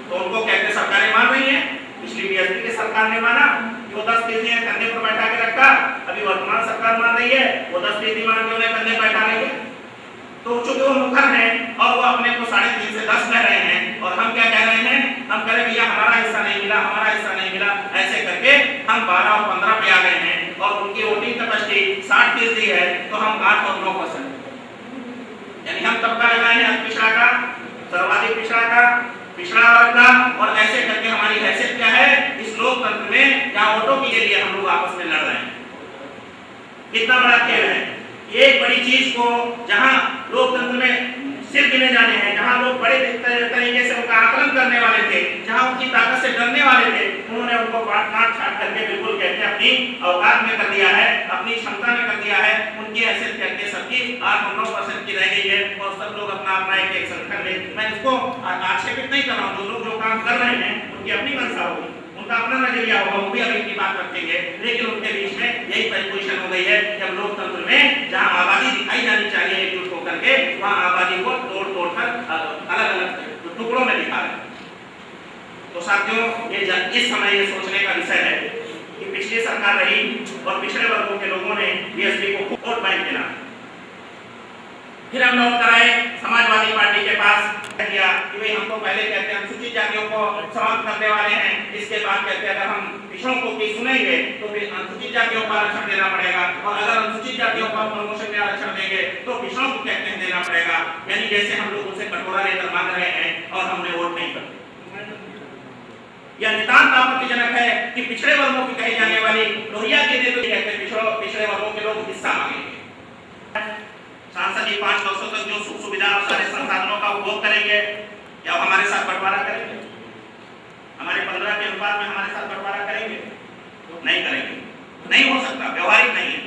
[SPEAKER 7] तो उनको कहते सरकारें मान रही है। पिछली बीएसपी की सरकार ने माना कि वो 10% है, कंधे पर बैठा के रखा। अभी वर्तमान सरकार मान रही है वो 10% मान के उन्हें कंधे बैठा लेंगे। तो चूंकि वो मुखर हैं और वो अपने को 3.5 से 10 कह रहे हैं, और हम क्या कह रहे हैं? हम कह रहे हैं भैया हमारा हिस्सा नहीं मिला, हमारा हिस्सा नहीं मिला। ऐसे करके हम 12 और 15 पे आ गए हैं और उनकी वोटिंग कैपेसिटी 60% है, तो हम 8 और 9%, यानी हम तबका लगाए हैं पिछड़ा का, सर्वाधिक पिछड़ा का, पिछड़ा वर्ग का, और ऐसे करके हमारी हैसियत क्या है इस लोकतंत्र में, जहां वोटों के लिए हम लोग आपस में लड़ रहे हैं। कितना बड़ा खेल है। एक बड़ी चीज को जहां लोकतंत्र में सिर गिने जाने हैं, जहां लोग बड़े तरीके से उनका आकलन करने वाले थे, जहां उनकी ताकत से डरने वाले थे, उन्होंने उनको काट छाट करके बिल्कुल कहते अपनी औकात में कर दिया है, अपनी क्षमता में कर दिया है। उनकी हैसियत करके सबकी 8 और 9% की रह गई है और सब लोग अपना अपना एक संगठन में। मैं इसको आक्षेपित नहीं कर रहा हूँ, जो लोग जो काम कर रहे हैं उनकी अपनी मंशा होगी, उनका अपना नजरिया होगा, वो भी अभी की बात रखेंगे, लेकिन उनके बीच में यही पोजीशन हो गई है कि हम लोकतंत्र में जहां आबादी दिखाई जानी चाहिए एकजुट होकर के, वहां आबादी को तोड़ कर अलग अलग टुकड़ों में दिखा रहे हैं। तो साथियों, ये इस समय ये सोचने का विषय है कि पिछली सरकार रही और पिछड़े वर्गों के लोगों ने बीएसपी को वोट बैंक देना, फिर हम लोग कराए समाजवादी पार्टी के पास किया कि भाई हमको पहले कहते हैं अनुसूचित जातियों को समाप्त करने वाले हैं, इसके बाद कहते हैं अगर हम पिछड़ों को भी सुनेंगे तो फिर अनुसूचित जातियों को आरक्षण देना पड़ेगा, और अगर अनुसूचित जातियों को प्रमोशन में आरक्षण देंगे तो पिछड़ों को कहते हैं देना पड़ेगा। यानी जैसे हम लोग उनसे कटोरा लेकर मांग रहे हैं और हमने वोट नहीं करते। यह नितांत आपत्तिजनक है कि पिछड़े वर्गों की कही जाने वाली लोहिया के नेतृत्व कहते हैं पिछड़े वर्गों के लोग हिस्सा मांगेंगे। सांसद जी 5 वर्षों तक जो सुख सुविधा और सारे संसाधनों का उपभोग करेंगे, क्या वो हमारे साथ बंटवारा करेंगे? हमारे 15 के अनुपात में हमारे साथ बंटवारा करेंगे? नहीं करेंगे, नहीं हो सकता, व्यवहारिक नहीं है।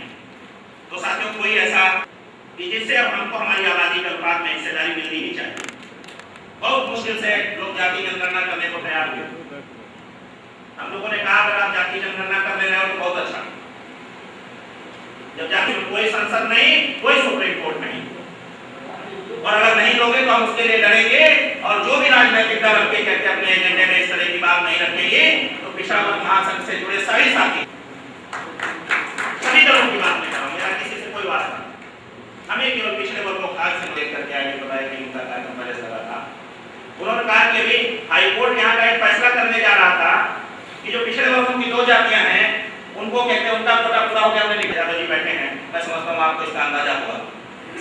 [SPEAKER 7] तो साथियों, कोई ऐसा कि जिससे अब हमको हमारी आबादी के अनुपात में हिस्सेदारी मिलनी ही चाहिए। बहुत मुश्किल से लोग जाति जनगणना करने को तैयार हुए। हम लोगों ने कहा अगर आप जाति जनगणना कर ले रहे हो तो बहुत अच्छा, जब जाति में कोई संसद नहीं, कोई सुप्रीम कोर्ट नहीं, और अगर नहीं लोगे तो हम उसके लिए लड़ेंगे, और जो भी राजनीतिक दल रख के कहते अपने एजेंडे में इस तरह की बात नहीं रखेंगे तो पिछड़ा वर्ग महासंघ से जुड़े सभी साथी, सभी दलों की बात नहीं करूंगा, मेरा किसी से कोई वास्ता नहीं। हमें केवल पिछड़े वर्ग को खास से देख करके आगे बताया कि उनका कार्यक्रम पहले से लगा था। उन्होंने कहा कि अभी हाईकोर्ट यहाँ का एक फैसला करने जा रहा था कि जो पिछड़े वर्गों की 2 जातियां हैं उनको कहते हैं उनका कोटा पूरा हो गया, हमने लिखा यादव जी बैठे हैं, मैं समझता हूँ आपको इसका अंदाजा होगा।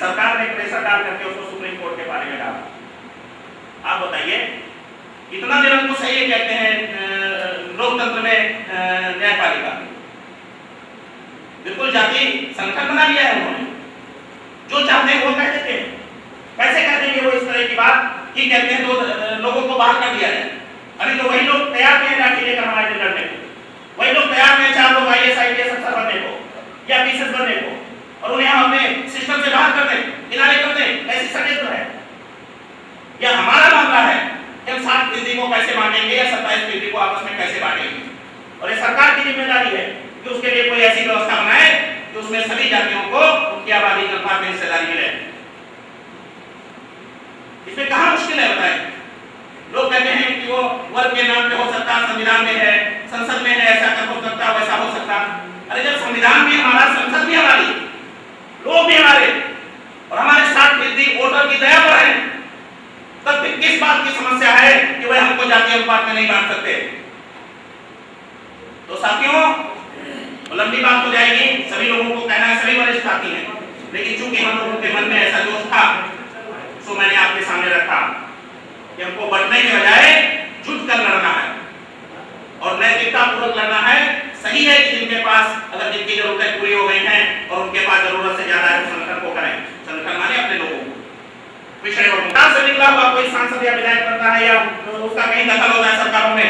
[SPEAKER 7] सरकार ने प्रेशर डाल करके उसको सुप्रीम कोर्ट के बारे में डाला। आप बताइए, इतना निरंकुश है ये कहते हैं लोकतंत्र में न्यायपालिका, बिल्कुल जाति संगठन बना लिया है उन्होंने, जो चाहते हैं वो कह देते हैं। कैसे कह देंगे वो इस तरह की बात कि कहते हैं तो लोगों को बाहर कर दिया जाए? अरे तो वही लोग तैयार नहीं लाठी लेकर हमारे लड़ने को, वही लोग तैयार नहीं 4 लोग IAS IPS अफसर बनने को या PCS बनने को, और उन्हें हम अपने सिस्टम से बाहर कर दें, किनारे कर दें। ऐसी षड्यंत्र है। यह हमारा मामला है कि हम 60% को कैसे बांटेंगे या 27% को आपस में कैसे बांटेंगे, और ये सरकार की जिम्मेदारी है कि उसके लिए कोई ऐसी व्यवस्था बनाए कि उसमें सभी जातियों को उनकी आबादी के अनुपात में हिस्सेदारी मिले। इसमें कहाँ मुश्किल है बताएं? लोग कहते हैं कि वो वर्ग के नाम पे हो सकता, संविधान में है, संसद में है, ऐसा कर हो सकता, वैसा हो सकता। अरे जब संविधान भी हमारा, संसद भी हमारी, लोग भी हमारे, और हमारे 60% वोटर की दया पर है, तब फिर किस बात की समस्या है कि वह हमको जातीय अनुपात में नहीं बांट सकते? तो साथियों, लंबी बात हो जाएगी, सभी लोगों को कहना है, सभी वरिष्ठ साथी हैं, लेकिन चूंकि हम लोगों के मन में ऐसा जोश था, तो मैंने आपके सामने रखा कि हमको बढ़ने के बजाय जुट कर लड़ना है और नैतिकता पूर्वक लड़ना है। सही है कि जिनके पास अगर जिनकी जरूरतें पूरी हो गई हैं और उनके पास जरूरत से ज्यादा है, संगठन को करें। संगठन माने अपने लोगों को, पिछड़े वर्ग से निकला हुआ कोई सांसद या विधायक बनता है या उसका कहीं दखल होता है सरकारों में,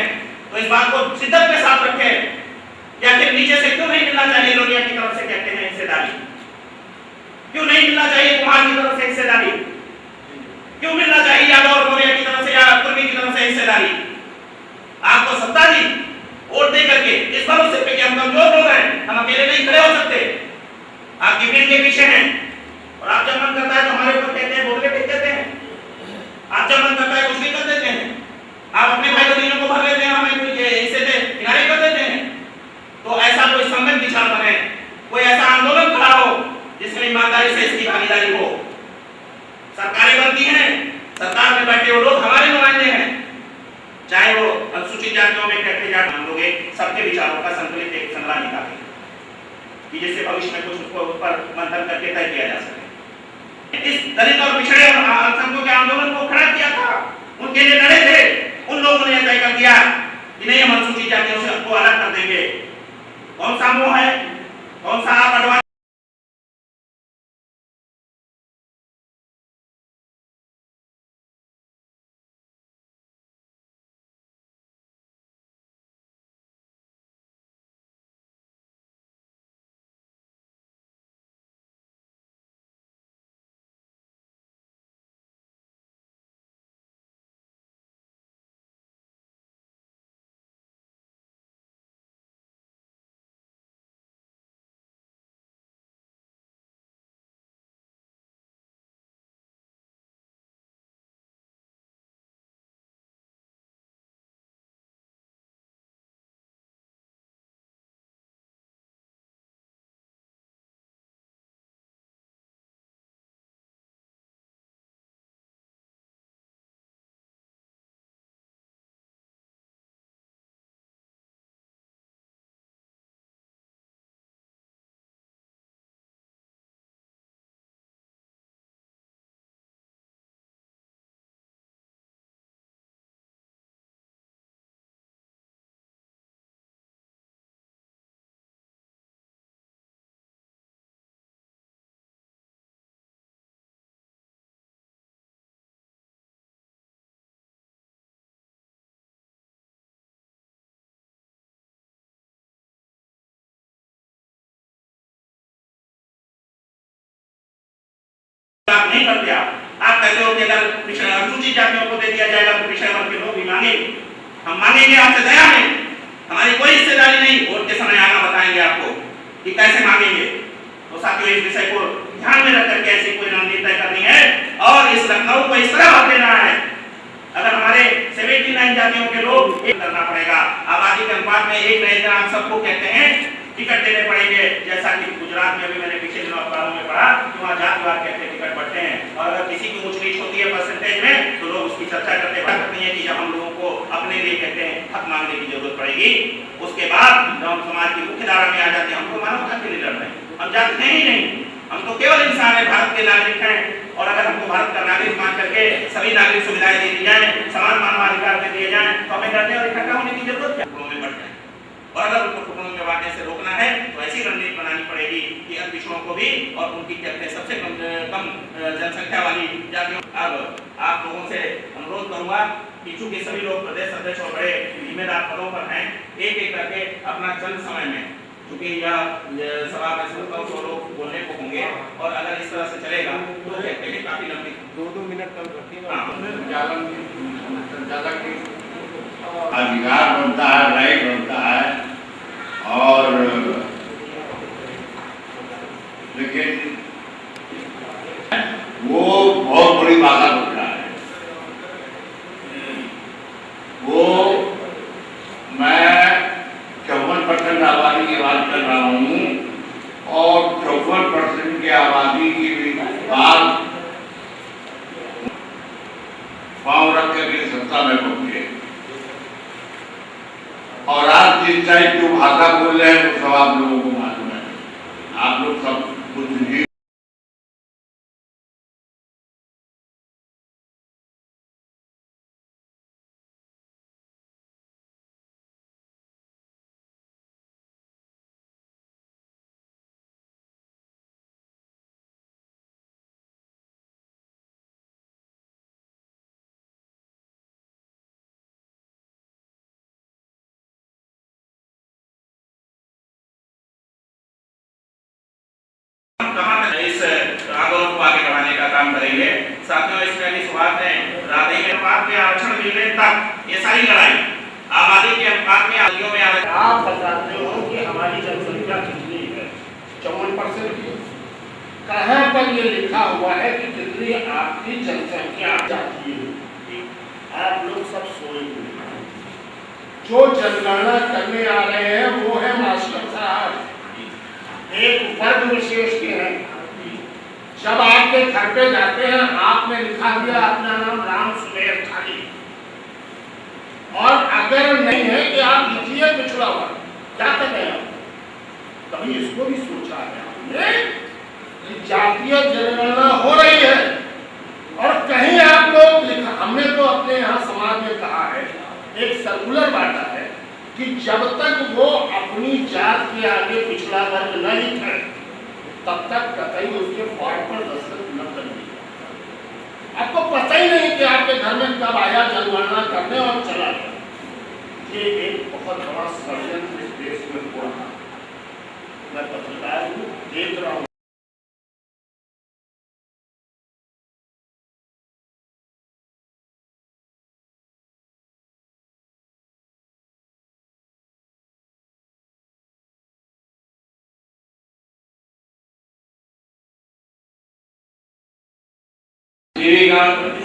[SPEAKER 7] तो इस बात को शिद्दत के साथ रखें। या फिर नीचे से क्यों नहीं मिलना चाहिए, लोनिया की तरफ से कहते हैं हिस्सेदारी, क्यों नहीं मिलना चाहिए कुमार की तरफ से हिस्सेदारी, क्यों मिलना चाहिए यादव और मौर्य की तरफ से या कुर्मी की तरफ से हिस्सेदारी? आपको सत्ता दी वोट दे करके इस भरोसे पे कि हम कमजोर लोग हैं, हम अकेले नहीं खड़े हो सकते, आपकी भीड़ के पीछे हैं, और आप जब मन करता है तो हमारे ऊपर कहते हैं बोतलें फेंक देते हैं, आप जब मन करता है कुछ भी कर देते हैं, आप अपने भाई बहनों को भर लेते हैं, हमें कोई इससे किनारे कर देते हैं। तो ऐसा कोई संगठन विचार बने, कोई ऐसा आंदोलन खड़ा हो जिसमें ईमानदारी से इसकी भागीदारी हो। सरकारें बनती हैं, सरकार में बैठे वो लोग हमारे नुमाइंदे हैं, चाहे वो अनुसूचित जातियों में कहते जाट हम लोग सबके विचारों का संतुलित एक संग्रह निकालें कि जिससे भविष्य में कुछ उसको उस पर मंथन करके तय किया जा सके। इस दलित और पिछड़े अल्पसंख्यकों के आंदोलन को खड़ा किया था, उनके लिए लड़े थे, उन लोगों ने तय कर दिया कि नहीं हम अनुसूचित जातियों से हमको अलग कर देंगे। कौन सा मोह है, कौन सा आप अडवाणी आप नहीं करते, आप कहते हो कि अगर अनुसूचित जातियों को दे दिया जाएगा तो पिछड़े वर्ग के लोग भी मांगेंगे, हम मांगेंगे आपसे दया में, हमारी कोई हिस्सेदारी नहीं, वोट के समय आना बताएंगे आपको कि कैसे मांगेंगे। तो साथियों इस विषय को ध्यान में रख करके ऐसी कोई रणनीति तय करनी है और इस लखनऊ को इस तरह भर देना है। अगर हमारे 79 जातियों के लोग एक करना पड़ेगा, आबादी के अनुपात में एक नहीं देना, आप सबको कहते हैं टिकट देने पड़ेंगे, जैसा कि गुजरात में अभी मैंने पिछले दिनों अखबारों में पढ़ा कि वहाँ जातिवार कहते टिकट बढ़ते हैं, और अगर किसी की ऊंच नीच होती है परसेंटेज में तो लोग उसकी चर्चा करते हैं कि जब हम लोगों को अपने लिए कहते हैं हक मांगने की जरूरत पड़ेगी, उसके बाद जब हम समाज की मुख्य धारा में आ जाते हैं, हमको मानवता के लिए लड़ रहे हैं, हम जाति हैं ही नहीं, हम तो केवल इंसान है, भारत के नागरिक हैं, और अगर हमको भारत का नागरिक मान करके सभी नागरिक सुविधाएं दे दी जाए, समान मानवाधिकार दे दिए जाए, तो हमें डरने और इकट्ठा होने की जरूरत क्या में बढ़ जाए। और अगर उनको टुकड़ों में बांटने से रोकना है तो ऐसी रणनीति बनानी पड़ेगी कि अल्प पिछड़ों को भी और उनकी कहते हैं सबसे कम जनसंख्या वाली जातियों। अब आप लोगों से अनुरोध करूंगा कि चूंकि सभी लोग प्रदेश अध्यक्ष और बड़े जिम्मेदार पदों पर हैं, एक एक करके अपना चंद समय में, क्योंकि यह सभा में 100 लोग बोलने को होंगे और अगर इस तरह से चलेगा तो कहते हैं काफी लंबी 2-2 मिनट कम
[SPEAKER 9] अधिकार बनता है, राइट बनता है, और लेकिन वो बहुत बड़ी बाधा बनता है। वो मैं 54% आबादी की बात कर रहा हूँ और 54% की आबादी की बात पाँव रख करके सत्ता में पहुंचे, और आज जिस टाइप जो भाषा बोल रहे हैं वो सब आप लोगों को मालूम है, आप लोग सब कुछ
[SPEAKER 7] तक ये सारी लड़ाई आबादी के अनुपात में आदियों में
[SPEAKER 6] आप बताते हो कि हमारी जनसंख्या कितनी है? 54% की। कहाँ पर ये लिखा हुआ है कि कितनी आपकी जनसंख्या जाती है? आप लोग सब सोए हुए हैं। जो जनगणना करने आ रहे हैं वो है मास्टर साहब, एक वर्ग विशेष के हैं। जब आपके घर पे जाते हैं आपने लिखा दिया अपना नाम राम सुमेर खाली, और अगर नहीं है कि आप लिखिए पिछड़ा हुआ, क्या कर रहे हैं? कभी इसको भी सोचा है आपने कि जातीय जनगणना हो रही है और कहीं आप लोग लिखा, हमने तो अपने यहाँ समाज में कहा है, एक सर्कुलर बांटा है कि जब तक वो अपनी जात के आगे पिछड़ा वर्ग न लिखे तब तक कतई उसके फॉर्म पर दस्तखत न करनी। आपको पता ही नहीं कि आपके घर में कब आया जनगणना करने और चला गया। ये एक बहुत बड़ा षड्यंत्र इस देश में हो रहा है। मैं पत्रकार हूँ, देख रहा हूँ।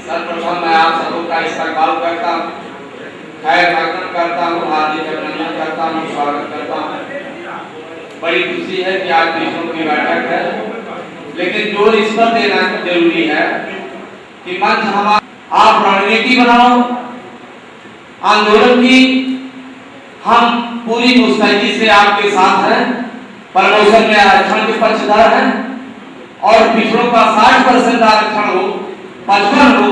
[SPEAKER 10] सर्वप्रथम मैं आप सबका इस्तेमाल करता हूँ, खैर मकदम करता हूँ, हार्दिक अभिनंदन करता हूँ, स्वागत करता हूँ। बड़ी खुशी है कि आज विषयों की बैठक है, लेकिन जोर इस पर देना जरूरी है कि मंच हमारा, आप रणनीति बनाओ आंदोलन की, हम पूरी मुस्तैदी से आपके साथ हैं, प्रमोशन में आरक्षण के पक्षधर हैं और पिछड़ों का 60% आरक्षण हो, 55 हो,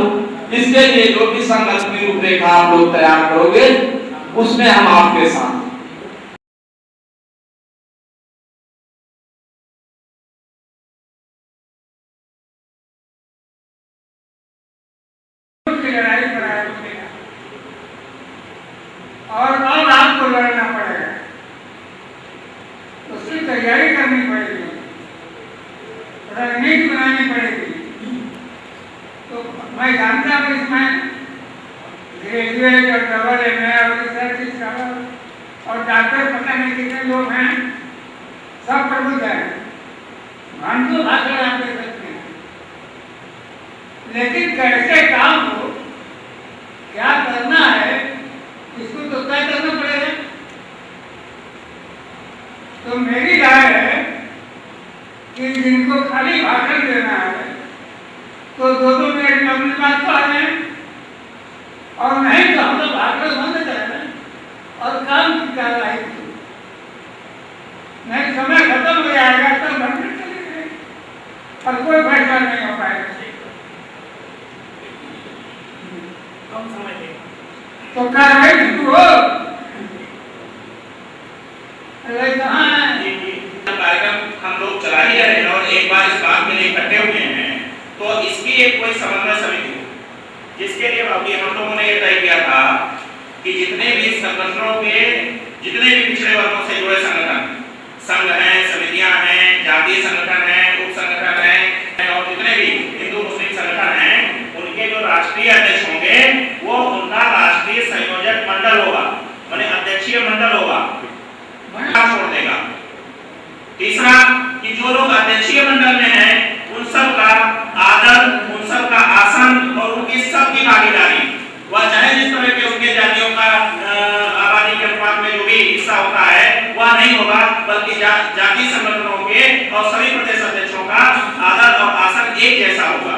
[SPEAKER 10] इसके लिए जो भी संघर्ष की रूपरेखा आप लोग तैयार करोगे उसमें हम आपके साथ।
[SPEAKER 6] लड़ाई लड़ाया और अब आपको लड़ना पड़ेगा, उसकी तैयारी करनी पड़ेगी, रणनीति बनानी पड़ेगी। तो मैं जानता हूँ इसमें ग्रेजुएट और डबल एमए और रिसर्च और डॉक्टर पता नहीं कितने लोग हैं, सब प्रबुद्ध हैं, भांडू भाषण आप दे सकते हैं, लेकिन कैसे काम हो, क्या करना है, इसको तो तय करना पड़ेगा। तो मेरी राय है कि जिनको खाली भाषण देना है तो 2-2 मिनट में अपनी बात को आ जाए, और नहीं तो हम लोग भाषण बंद करें और काम की कार्रवाई की, नहीं समय खत्म हो जाएगा तो बंद चलेंगे और कोई फैसला नहीं हो पाएगा। कम समय देगा तो कार्रवाई शुरू हो।
[SPEAKER 7] कार्यक्रम हम लोग चला ही रहे हैं और एक बार इस बात के लिए इकट्ठे हुए हैं तो इसकी एक कोई समन्वय समिति हो, जिसके लिए अभी हम लोगों ने ये तय किया था कि जितने भी संगठनों के, जितने भी पिछड़े वर्गों से जुड़े संगठन, संघ हैं, समितियां हैं, जातीय संगठन हैं, उप संगठन हैं और जितने भी हिंदू मुस्लिम संगठन हैं, उनके जो राष्ट्रीय अध्यक्ष होंगे वो उनका राष्ट्रीय संयोजक मंडल होगा, माने अध्यक्षीय मंडल होगा, छोड़ देगा। तीसरा कि जो लोग अध्यक्षीय मंडल में हैं उन सब का आदर, उन सब का आसन और उनकी सबकी भागीदारी, वह चाहे जिस तरह के उनके जातियों का आबादी के अनुपात में जो भी हिस्सा होता है वह नहीं होगा, बल्कि जाति संगठनों के और सभी प्रदेश अध्यक्षों का आदर और आसन एक जैसा होगा।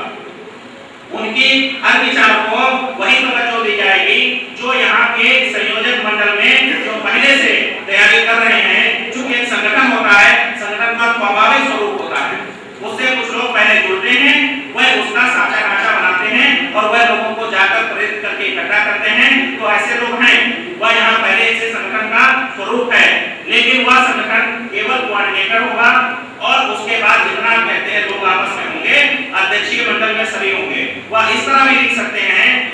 [SPEAKER 7] उनकी हर विचार को वही तवज्जो दी जाएगी जो यहाँ के संयोजक मंडल में जो पहले से तैयारी कर रहे हैं। चूंकि एक संगठन होता है, संगठन का स्वाभाविक स्वरूप होता है, उससे कुछ लोग पहले जुड़ते हैं, वह उसका साझा ढांचा बनाते हैं और वह लोगों को जाकर प्रेरित करके इकट्ठा करते हैं। तो ऐसे लोग हैं, वह यहाँ पहले से संगठन का स्वरूप है, लेकिन वह संगठन केवल कोऑर्डिनेटर होगा और उसके बाद जितना कहते हैं लोग आपस में होंगे, अध्यक्षीय मंडल में सभी होंगे। वह इस तरह भी लिख सकते हैं